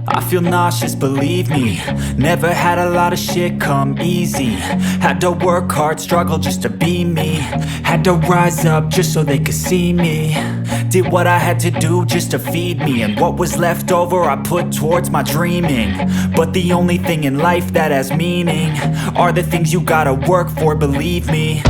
I feel nauseous, believe me. Never had a lot of shit come easy. Had to work hard, struggle just to be me. Had to rise up just so they could see me. Did what I had to do just to feed me. And what was left over I put towards my dreaming. But the only thing in life that has meaning are the things you gotta work for, believe me.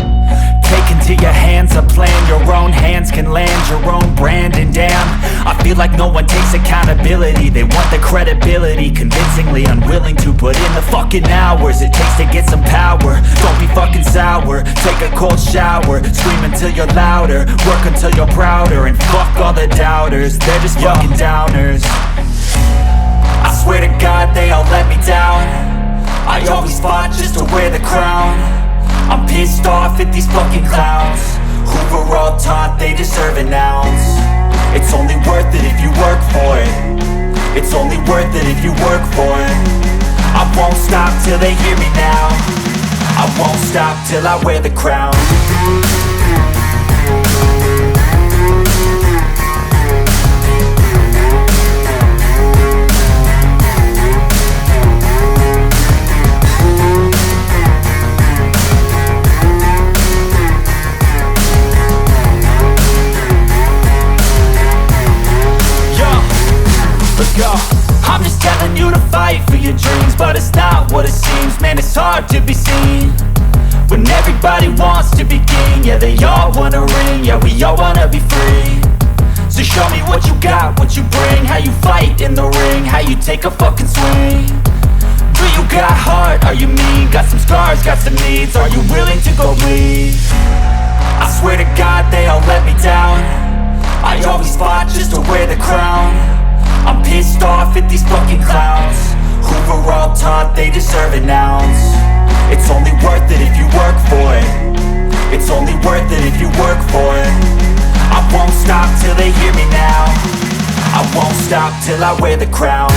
Take into your hands a plan, your own hands can land your own brand. And damn, I feel like no one takes accountability. They want the credibility, convincingly unwilling to put in the fucking hours it takes to get some power. Don't be fucking sour, take a cold shower. Scream until you're louder, work until you're prouder. And fuck all the doubters, they're just fucking downers. I swear to God they all let me down. I always fought just to wear the crown. I'm pissed off at these fucking clowns who were all taught they deserve an ounce. It's only worth it if you work for it. It's only worth it if you work for it. I won't stop till they hear me now. I won't stop till I wear the crown. I'm just telling you to fight for your dreams, but it's not what it seems. Man, it's hard to be seen when everybody wants to be king. Yeah, they all wanna ring, yeah, we all wanna be free. So show me what you got, what you bring, how you fight in the ring, how you take a fucking swing. Do you got heart, are you mean? Got some scars, got some needs, are you willing to go bleed? I swear to God they all let me down. I always fought just to wear the crown. I'm pissed off at these fucking clowns who were all taught they deserve an ounce. It's only worth it if you work for it. It's only worth it if you work for it. I won't stop till they hear me now. I won't stop till I wear the crown.